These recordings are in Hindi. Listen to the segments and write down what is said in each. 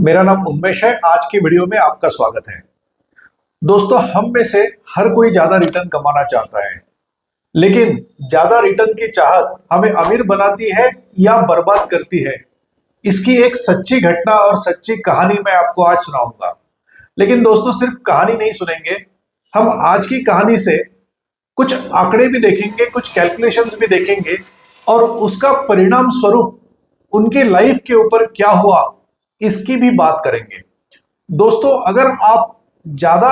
मेरा नाम उन्मेष है। आज की वीडियो में आपका स्वागत है। दोस्तों, हम में से हर कोई ज्यादा रिटर्न कमाना चाहता है, लेकिन ज्यादा रिटर्न की चाहत हमें अमीर बनाती है या बर्बाद करती है। इसकी एक सच्ची घटना और सच्ची कहानी मैं आपको आज सुनाऊंगा। लेकिन दोस्तों, सिर्फ कहानी नहीं सुनेंगे, हम आज की कहानी से कुछ आंकड़े भी देखेंगे, कुछ कैलकुलेशंस भी देखेंगे और उसका परिणाम स्वरूप उनके लाइफ के ऊपर क्या हुआ इसकी भी बात करेंगे। दोस्तों, अगर आप ज्यादा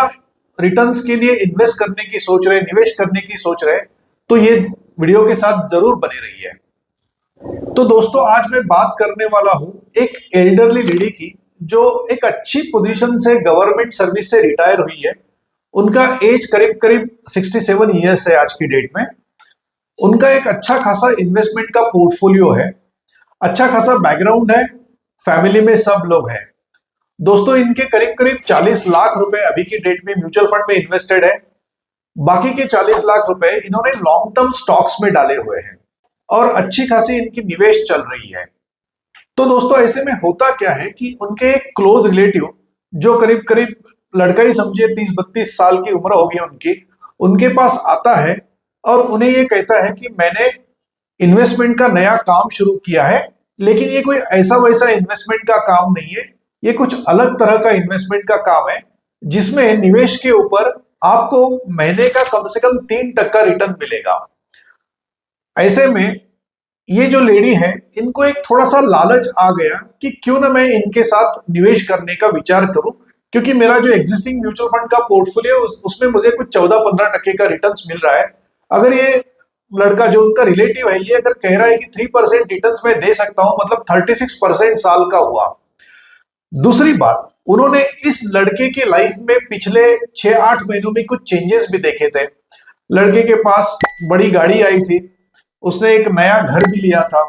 रिटर्न्स के लिए इन्वेस्ट करने की सोच रहे, निवेश करने की सोच रहे, तो ये वीडियो के साथ जरूर बने रहिए। तो दोस्तों, आज मैं बात करने वाला हूं एक एल्डरली लेडी की, जो एक अच्छी पोजीशन से गवर्नमेंट सर्विस से रिटायर हुई है। उनका एज करीब करीब 67 ईयर्स है आज की डेट में। उनका एक अच्छा खासा इन्वेस्टमेंट का पोर्टफोलियो है, अच्छा खासा बैकग्राउंड है, फैमिली में सब लोग हैं। दोस्तों, इनके करीब करीब 40 लाख रुपए अभी की डेट में म्यूचुअल फंड में इन्वेस्टेड है। बाकी के 40 लाख रुपए इन्होंने लॉन्ग टर्म स्टॉक्स में डाले हुए हैं और अच्छी खासी इनकी निवेश चल रही है। तो दोस्तों, ऐसे में होता क्या है कि उनके एक क्लोज रिलेटिव, जो करीब करीब लड़का ही समझिए 30-32 साल की उम्र होगी उनकी, उनके पास आता है और उन्हें ये कहता है कि मैंने इन्वेस्टमेंट का नया काम शुरू किया है, लेकिन ये कोई ऐसा वैसा इन्वेस्टमेंट का काम नहीं है, ये कुछ अलग तरह का इन्वेस्टमेंट का काम है, जिसमें निवेश के ऊपर आपको महीने का कम से कम 3% रिटर्न मिलेगा। ऐसे में ये जो लेडी है, इनको एक थोड़ा सा लालच आ गया कि क्यों ना मैं इनके साथ निवेश करने का विचार करूं, क्योंकि मेरा जो एग्जिस्टिंग म्यूचुअल फंड का पोर्टफोलियो उसमें मुझे कुछ 14-15% का रिटर्न मिल रहा है। अगर ये लड़का जो उनका रिलेटिव है, ये अगर कह रहा है कि 3% रिटर्न मैं दे सकता हूं, मतलब 36% साल का हुआ। दूसरी बात, उन्होंने इस लड़के के लाइफ में पिछले 6-8 महीनों में कुछ चेंजेस भी देखे थे। लड़के के पास बड़ी गाड़ी आई थी, उसने एक नया घर भी लिया था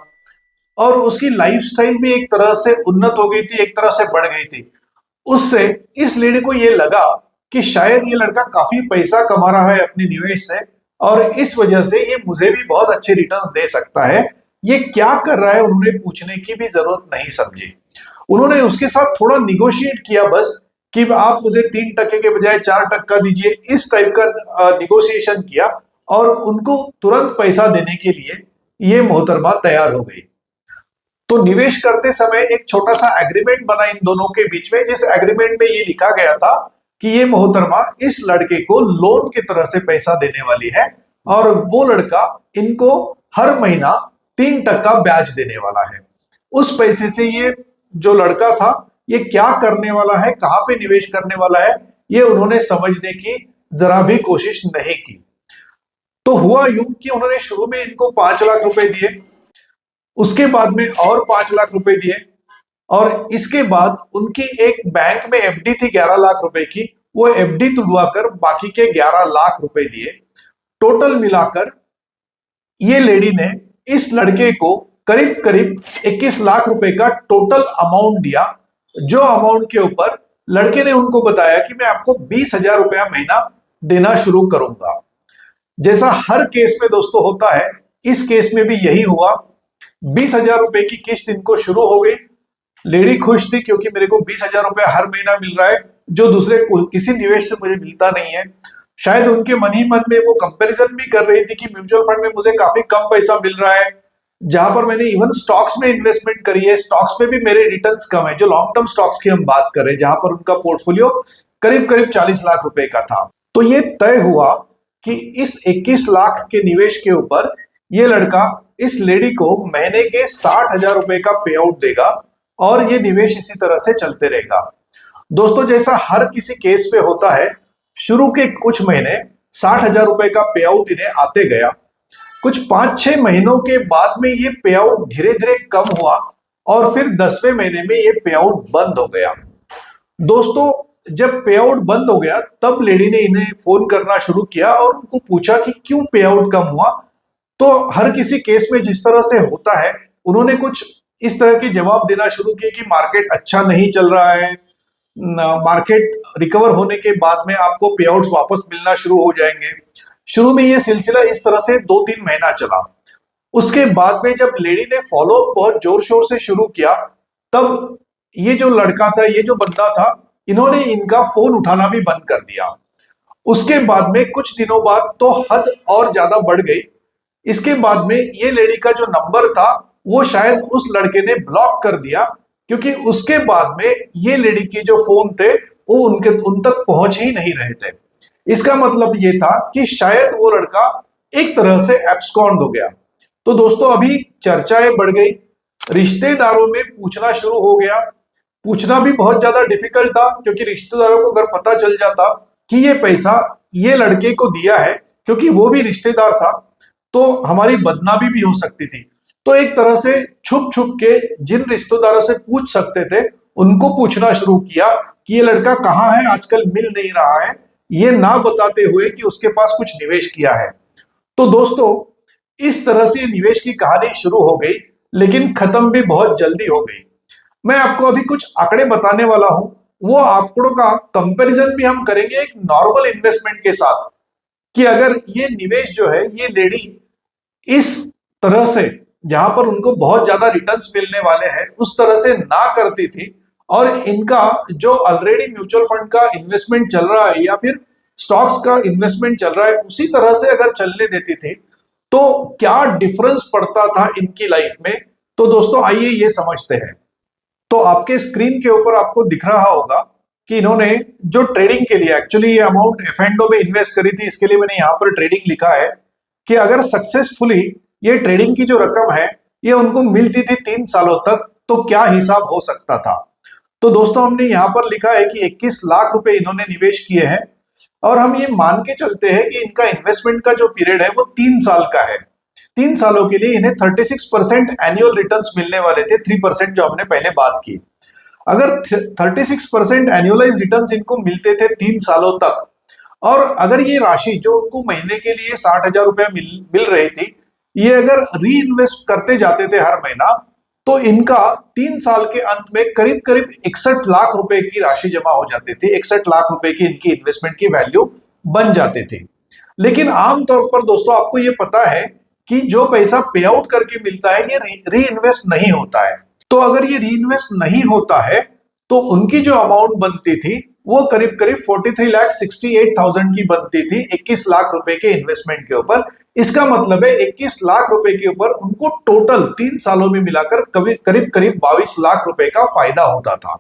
और उसकी लाइफस्टाइल भी एक तरह से उन्नत हो गई थी, एक तरह से बढ़ गई थी। उससे इस लेडी को यह लगा कि शायद ये लड़का काफी पैसा कमा रहा है अपने निवेश से और इस वजह से ये मुझे भी बहुत अच्छे रिटर्न्स दे सकता है। ये क्या कर रहा है, उन्होंने पूछने की भी जरूरत नहीं समझी। उन्होंने उसके साथ थोड़ा निगोशिएट किया बस, कि आप मुझे 3% के बजाय 4% दीजिए, इस टाइप का निगोशिएशन किया और उनको तुरंत पैसा देने के लिए ये मोहतरमा तैयार हो गई। तो निवेश करते समय एक छोटा सा एग्रीमेंट बना इन दोनों के बीच में, जिस एग्रीमेंट में ये लिखा गया था कि ये मोहतरमा इस लड़के को लोन की तरह से पैसा देने वाली है और वो लड़का इनको हर महीना 3% ब्याज देने वाला है। उस पैसे से ये जो लड़का था, ये क्या करने वाला है, कहां पे निवेश करने वाला है, ये उन्होंने समझने की जरा भी कोशिश नहीं की। तो हुआ यूं कि उन्होंने शुरू में इनको 5 लाख रुपए दिए, उसके बाद में और 5 लाख रुपए दिए और इसके बाद उनकी एक बैंक में एफडी थी 11 लाख रुपए की, वो एफडी तुड़वाकर बाकी के 11 लाख रुपए दिए। टोटल मिलाकर ये लेडी ने इस लड़के को करीब करीब 21 लाख रुपए का टोटल अमाउंट दिया, जो अमाउंट के ऊपर लड़के ने उनको बताया कि मैं आपको 20,000 रुपया महीना देना शुरू करूंगा। जैसा हर केस में दोस्तों होता है, इस केस में भी यही हुआ। 20,000 रुपए की किस्त इनको शुरू हो गई। लेडी खुश थी क्योंकि मेरे को 20,000 रुपया हर महीना मिल रहा है, जो दूसरे किसी निवेश से मुझे मिलता नहीं है। शायद उनके मन ही मन में वो कंपैरिजन भी कर रही थी कि म्यूचुअल फंड में मुझे काफी कम पैसा मिल रहा है, जहां पर मैंने इवन स्टॉक्स में इन्वेस्टमेंट करी है, स्टॉक्स में भी मेरे रिटर्न्स कम है। जो लॉन्ग टर्म स्टॉक्स की हम बात करें, जहां पर उनका पोर्टफोलियो करीब करीब 40 लाख रुपए का था। तो ये तय हुआ कि इस 21 लाख के निवेश के ऊपर ये लड़का इस लेडी को महीने के 60,000 रुपए का पे आउट देगा और ये निवेश इसी तरह से चलते रहेगा। दोस्तों, जैसा हर किसी केस पे होता है, शुरू के कुछ महीने 60,000 रुपए का पे आउट इन्हें आते गया। कुछ 5-6 महीनों के बाद में ये पे आउट धीरे धीरे कम हुआ और फिर 10वें महीने में ये पे आउट बंद हो गया। दोस्तों, जब पे आउट बंद हो गया, तब लेडी ने इन्हें फोन करना शुरू किया और उनको पूछा कि क्यों पे आउट कम हुआ। तो हर किसी केस में जिस तरह से होता है, उन्होंने कुछ इस तरह के जवाब देना शुरू किए कि मार्केट अच्छा नहीं चल रहा है, मार्केट रिकवर होने के बाद में आपको पे आउट वापस मिलना शुरू हो जाएंगे। शुरू में यह सिलसिला इस तरह से 2-3 महीना चला। उसके बाद में जब लेडी ने फॉलो बहुत जोर शोर से शुरू किया, तब ये जो लड़का था, ये जो बंदा था, इन्होंने इनका फोन उठाना भी बंद कर दिया। उसके बाद में कुछ दिनों बाद तो हद और ज्यादा बढ़ गई। इसके बाद में ये लेडी का जो नंबर था वो शायद उस लड़के ने ब्लॉक कर दिया, क्योंकि उसके बाद में ये लेडी के जो फोन थे वो उन तक पहुंच ही नहीं रहे थे। इसका मतलब ये था कि शायद वो लड़का एक तरह से एब्सकॉन्ड हो गया। तो दोस्तों अभी चर्चाएं बढ़ गई, रिश्तेदारों में पूछना शुरू हो गया। पूछना भी बहुत ज्यादा डिफिकल्ट था, क्योंकि रिश्तेदारों को अगर पता चल जाता कि ये पैसा ये लड़के को दिया है, क्योंकि वो भी रिश्तेदार था, तो हमारी बदनामी भी हो सकती थी। तो एक तरह से छुप छुप के जिन रिश्तेदारों से पूछ सकते थे उनको पूछना शुरू किया कि ये लड़का कहाँ है, आजकल मिल नहीं रहा है, ये ना बताते हुए कि उसके पास कुछ निवेश किया है। तो दोस्तों इस तरह से निवेश की कहानी शुरू हो गई, लेकिन खत्म भी बहुत जल्दी हो गई। मैं आपको अभी कुछ आंकड़े बताने वाला हूं, वो आंकड़ों का कंपैरिजन भी हम करेंगे एक नॉर्मल इन्वेस्टमेंट के साथ, कि अगर ये निवेश जो है ये लेडी इस तरह से, जहां पर उनको बहुत ज्यादा रिटर्न्स मिलने वाले हैं, उस तरह से ना करती थी और इनका जो ऑलरेडी म्यूचुअल फंड का इन्वेस्टमेंट चल रहा है या फिर स्टॉक्स का इन्वेस्टमेंट चल रहा है उसी तरह से अगर चलने देती थी, तो क्या डिफरेंस पड़ता था इनकी लाइफ में। तो दोस्तों आइए ये समझते हैं। तो आपके स्क्रीन के ऊपर आपको दिख रहा होगा कि इन्होंने जो ट्रेडिंग के लिए एक्चुअली ये अमाउंट एफ&ओ में इन्वेस्ट करी थी, इसके लिए मैंने यहाँ पर ट्रेडिंग लिखा है कि अगर सक्सेसफुली ये ट्रेडिंग की जो रकम है ये उनको मिलती थी 3 सालों तक, तो क्या हिसाब हो सकता था। तो दोस्तों हमने यहाँ पर लिखा है कि 21 लाख रुपए इन्होंने निवेश किए हैं, और हम ये मान के चलते हैं कि इनका इन्वेस्टमेंट का जो पीरियड है वो 3 साल का है। 3 सालों के लिए इन्हें 36% एनुअल रिटर्न्स मिलने वाले थे, 3% जो हमने पहले बात की। अगर 36% एनुअलाइज रिटर्न्स इनको मिलते थे 3 सालों तक, और अगर ये राशि जो उनको महीने के लिए 60,000 रुपए मिल रही थी, ये अगर री इन्वेस्ट करते जाते थे हर महीना, तो इनका 3 साल के अंत में करीब करीब 61 लाख रुपए की राशि जमा हो जाती थी। 61 लाख रुपए की इनकी इन्वेस्टमेंट की वैल्यू बन जाती थी। लेकिन आमतौर पर दोस्तों आपको ये पता है कि जो पैसा पे आउट करके मिलता है ये री इन्वेस्ट नहीं होता है। तो अगर ये री इन्वेस्ट नहीं होता है तो उनकी जो अमाउंट बनती थी वो करीब करीब 43,68,000 की बनती थी 21 लाख रुपए के इन्वेस्टमेंट के ऊपर। इसका मतलब है 21 लाख रुपए के ऊपर उनको टोटल 3 सालों में मिलाकर करीब करीब 22 लाख रुपए का फायदा होता था।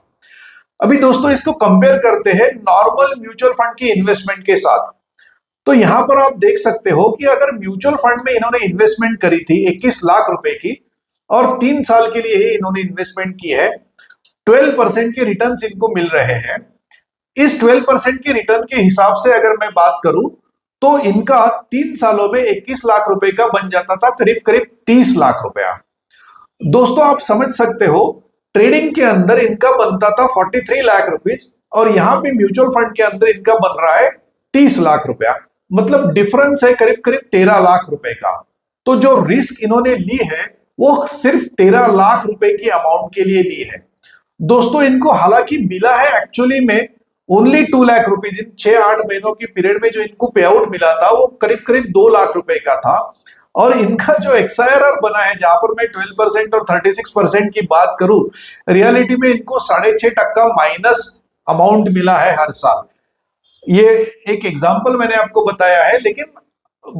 अभी दोस्तों इसको कंपेयर करते हैं नॉर्मल म्यूचुअल फंड की इन्वेस्टमेंट के साथ। तो यहां पर आप देख सकते हो कि अगर म्यूचुअल फंड में इन्होंने इन्वेस्टमेंट करी थी 21 लाख रुपए की और 3 साल के लिए ही इन्होंने इन्वेस्टमेंट की है, 12% के रिटर्न इनको मिल रहे हैं। इस 12% के रिटर्न के हिसाब से अगर मैं बात करूं तो इनका 3 सालों में 21 लाख रुपए का बन जाता था करीब करीब 30 लाख रुपया। दोस्तों आप समझ सकते हो ट्रेडिंग के अंदर इनका बनता था 43 लाख रुपीज और यहां पे म्यूचुअल फंड के अंदर इनका बन रहा है 30 लाख रुपया, मतलब डिफरेंस है करीब करीब 13 लाख रुपए का। तो जो रिस्क इन्होंने ली है वो सिर्फ 13 लाख रुपए की अमाउंट के लिए ली है। दोस्तों इनको हालांकि मिला है एक्चुअली में ओनली 2 लाख रुपीज। इन 6-8 महीनों के पीरियड में जो इनको पे आउट मिला था वो करीब करीब 2 लाख रुपए का था। और इनका जो XIRR बना है, जहां पर मैं 12% और 36% की बात करूं, रियलिटी में इनको 6.5% माइनस अमाउंट मिला है हर साल। ये एक एग्जाम्पल मैंने आपको बताया है, लेकिन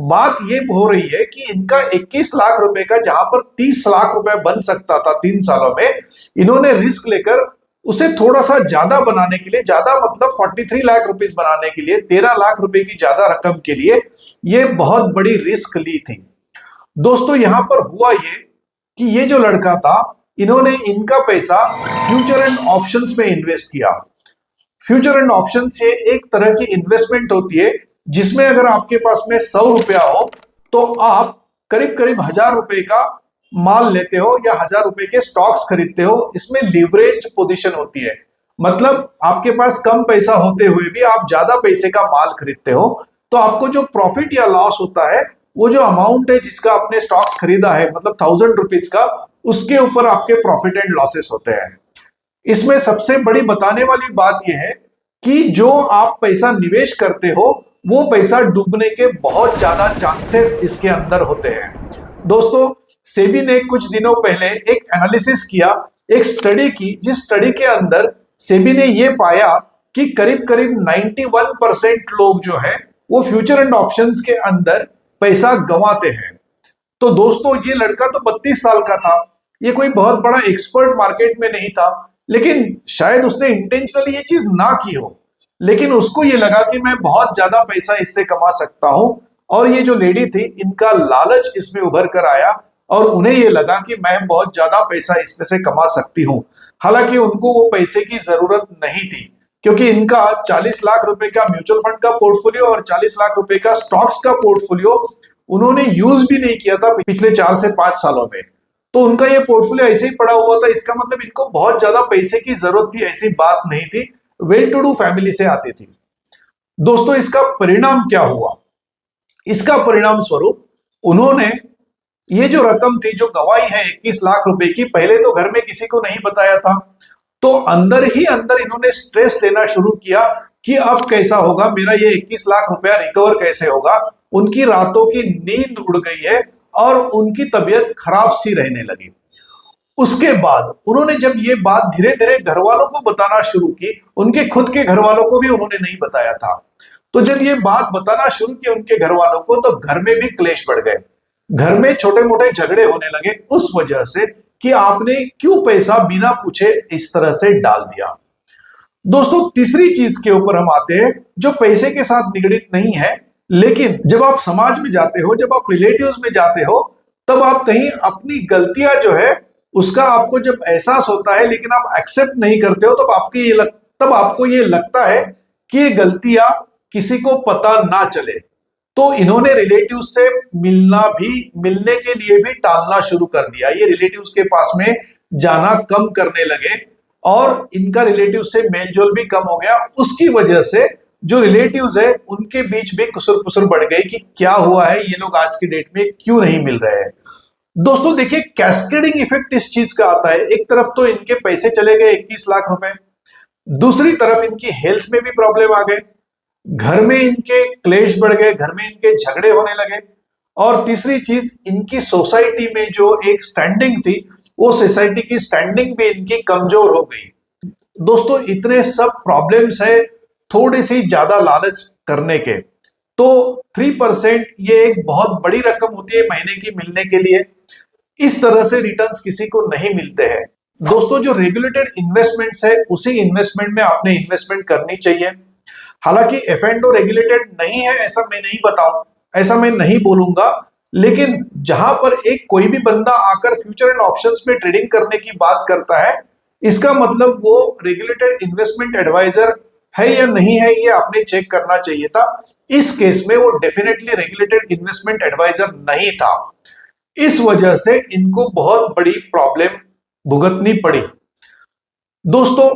बात ये हो रही है कि इनका 21 लाख रुपए का जहां पर 30 लाख रुपए बन सकता था 3 सालों में, इन्होंने रिस्क लेकर उसे थोड़ा सा ज्यादा बनाने के लिए, ज्यादा मतलब 43 लाख रुपीस बनाने के लिए, 13 लाख रुपए की ज्यादा रकम के लिए ये बहुत बड़ी रिस्क ली थी। दोस्तों यहां पर हुआ ये कि ये जो लड़का था, इन्होंने इनका पैसा फ्यूचर एंड ऑप्शंस में इन्वेस्ट किया। फ्यूचर एंड ऑप्शंस ये एक तरह की इन्वेस्टमेंट होती है जिसमें अगर आपके पास में 100 रुपया हो तो आप करीब करीब 1000 रुपए का माल लेते हो या 1000 रुपए के स्टॉक्स खरीदते हो। इसमें लीवरेज पोजीशन होती है, मतलब आपके पास कम पैसा होते हुए भी आप ज्यादा पैसे का माल खरीदते हो, तो आपको जो प्रॉफिट या लॉस होता है, वो जो अमाउंट है जिसका आपने स्टॉक्स खरीदा है, मतलब 1000 रुपीज का, उसके ऊपर आपके प्रॉफिट एंड लॉसेस होते हैं। इसमें सबसे बड़ी बताने वाली बात यह है कि जो आप पैसा निवेश करते हो वो पैसा डूबने के बहुत ज्यादा चांसेस इसके अंदर होते हैं। दोस्तों सेबी ने कुछ दिनों पहले एक एनालिसिस किया एक स्टडी की, जिस स्टडी के अंदर सेबी ने यह पाया कि करीब करीब 91% लोग जो है वो फ्यूचर एंड ऑप्शंस के अंदर पैसा गंवाते हैं। तो दोस्तों ये लड़का तो 32 साल का था, ये कोई बहुत बड़ा एक्सपर्ट मार्केट में नहीं था, लेकिन शायद उसने इंटेंशनली ये चीज ना की हो, लेकिन उसको ये लगा कि मैं बहुत ज्यादा पैसा इससे कमा सकता हूं। और ये जो लेडी थी, इनका लालच इसमें उभर कर आया और उन्हें ये लगा कि मैं बहुत ज्यादा पैसा इसमें से कमा सकती हूँ। हालांकि उनको वो पैसे की जरूरत नहीं थी, क्योंकि इनका 40 लाख रुपए का म्यूचुअल फंड का पोर्टफोलियो और 40 लाख रुपए का स्टॉक्स का पोर्टफोलियो उन्होंने यूज भी नहीं किया था पिछले 4 से 5 सालों में। तो उनका ये पोर्टफोलियो ऐसे ही पड़ा हुआ था। इसका मतलब इनको बहुत ज्यादा पैसे की जरूरत थी, ऐसी बात नहीं थी। वेल टू डू फैमिली से आती थी। दोस्तों इसका परिणाम क्या हुआ? इसका परिणाम स्वरूप उन्होंने ये जो रकम थी जो गवाई है 21 लाख रुपए की, पहले तो घर में किसी को नहीं बताया था। तो अंदर ही अंदर इन्होंने स्ट्रेस लेना शुरू किया कि अब कैसा होगा, मेरा ये 21 लाख रुपया रिकवर कैसे होगा। उनकी रातों की नींद उड़ गई है और उनकी तबीयत खराब सी रहने लगी। उसके बाद उन्होंने जब ये बात धीरे धीरे घर वालों को बताना शुरू की, उनके खुद के घर वालों को भी उन्होंने नहीं बताया था। तो जब ये बात बताना शुरू की उनके घर वालों को, तो घर में भी क्लेश बढ़ गए। घर में छोटे मोटे झगड़े होने लगे उस वजह से कि आपने क्यों पैसा बिना पूछे इस तरह से डाल दिया। दोस्तों तीसरी चीज के ऊपर हम आते हैं जो पैसे के साथ निगड़ित नहीं है, लेकिन जब आप समाज में जाते हो, जब आप रिलेटिव्स में जाते हो, तब आप कहीं अपनी गलतियां जो है उसका आपको जब एहसास होता है, लेकिन आप एक्सेप्ट नहीं करते हो, तब आपको ये लगता है कि ये गलतियां किसी को पता ना चले। तो इन्होंने रिलेटिव्स से मिलने के लिए भी टालना शुरू कर दिया। ये रिलेटिव्स के पास में जाना कम करने लगे और इनका रिलेटिव से मेलजोल भी कम हो गया। उसकी वजह से जो रिलेटिव्स है उनके बीच भी कुसुर बढ़ गई कि क्या हुआ है, ये लोग आज की डेट में क्यों नहीं मिल रहे हैं। दोस्तों देखिए कैस्केडिंग इफेक्ट इस चीज का आता है। एक तरफ तो इनके पैसे चले गए 21 लाख रुपए, दूसरी तरफ इनकी हेल्थ में भी प्रॉब्लम आ गए, घर में इनके क्लेश बढ़ गए, घर में इनके झगड़े होने लगे, और तीसरी चीज इनकी सोसाइटी में जो एक स्टैंडिंग थी, वो सोसाइटी की स्टैंडिंग भी इनकी कमजोर हो गई। दोस्तों इतने सब प्रॉब्लम्स है थोड़ी सी ज्यादा लालच करने के। तो 3% ये एक बहुत बड़ी रकम होती है महीने की मिलने के लिए। इस तरह से रिटर्न्स किसी को नहीं मिलते हैं। दोस्तों जो रेगुलेटेड इन्वेस्टमेंट्स है उसी इन्वेस्टमेंट में आपने इन्वेस्टमेंट करनी चाहिए। हालांकि F&O रेगुलेटेड नहीं है ऐसा मैं नहीं बोलूंगा, लेकिन जहां पर एक कोई भी बंदा आकर फ्यूचर एंड ऑप्शंस में ट्रेडिंग करने की बात करता है, इसका मतलब वो रेगुलेटेड इन्वेस्टमेंट एडवाइजर है या नहीं है, ये आपने चेक करना चाहिए था। इस केस में वो डेफिनेटली रेगुलेटेड इन्वेस्टमेंट एडवाइजर नहीं था। इस वजह से इनको बहुत बड़ी प्रॉब्लम भुगतनी पड़ी। दोस्तों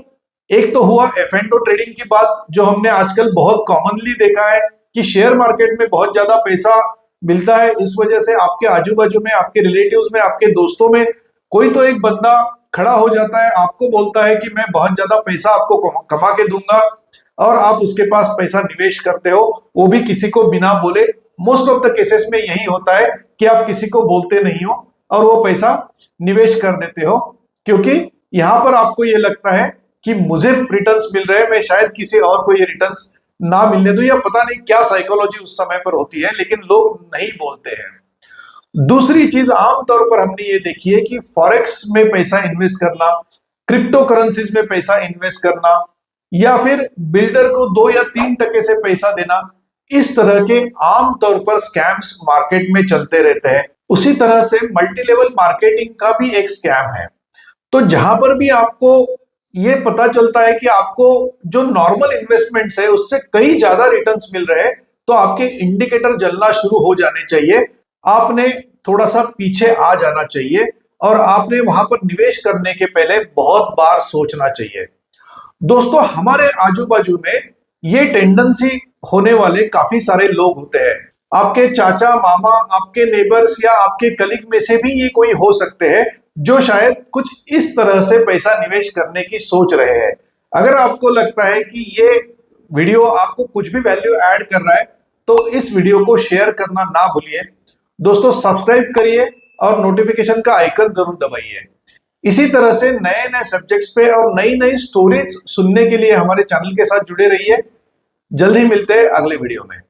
एक तो हुआ F&O ट्रेडिंग की बात, जो हमने आजकल बहुत कॉमनली देखा है कि शेयर मार्केट में बहुत ज्यादा पैसा मिलता है। इस वजह से आपके आजू बाजू में, आपके रिलेटिव्स में, आपके दोस्तों में कोई तो एक बंदा खड़ा हो जाता है, आपको बोलता है कि मैं बहुत ज्यादा पैसा आपको कमा के दूंगा, और आप उसके पास पैसा निवेश करते हो, वो भी किसी को बिना बोले। मोस्ट ऑफ द केसेस में यही होता है कि आप किसी को बोलते नहीं हो और वो पैसा निवेश कर देते हो, क्योंकि यहां पर आपको ये लगता है कि मुझे रिटर्न्स मिल रहे हैं, मैं शायद किसी और को ये रिटर्न्स ना मिलने दूं, या पता नहीं क्या साइकोलॉजी उस समय पर होती है, लेकिन लोग नहीं बोलते हैं। दूसरी चीज आमतौर पर हमने ये देखी है कि फॉरेक्स में पैसा इन्वेस्ट करना, क्रिप्टो करेंसीज में पैसा इन्वेस्ट करना, या फिर बिल्डर को 2 या 3% से पैसा देना, इस तरह के आमतौर पर स्कैम्स मार्केट में चलते रहते हैं। उसी तरह से मल्टी लेवल मार्केटिंग का भी एक स्कैम है। तो जहां पर भी आपको ये पता चलता है कि आपको जो नॉर्मल इन्वेस्टमेंट्स है उससे कई ज्यादा रिटर्न्स मिल रहे हैं, तो आपके इंडिकेटर जलना शुरू हो जाने चाहिए। आपने थोड़ा सा पीछे आ जाना चाहिए और आपने वहां पर निवेश करने के पहले बहुत बार सोचना चाहिए। दोस्तों हमारे आजू बाजू में ये टेंडेंसी होने वाले काफी सारे लोग होते हैं। आपके चाचा, मामा, आपके नेबर्स या आपके कलीग में से भी ये कोई हो सकते हैं जो शायद कुछ इस तरह से पैसा निवेश करने की सोच रहे हैं। अगर आपको लगता है कि ये वीडियो आपको कुछ भी वैल्यू ऐड कर रहा है, तो इस वीडियो को शेयर करना ना भूलिए। दोस्तों सब्सक्राइब करिए और नोटिफिकेशन का आइकन जरूर दबाइए। इसी तरह से नए नए सब्जेक्ट्स पे और नई नई स्टोरीज सुनने के लिए हमारे चैनल के साथ जुड़े रहिए। जल्द ही मिलते हैं अगले वीडियो में।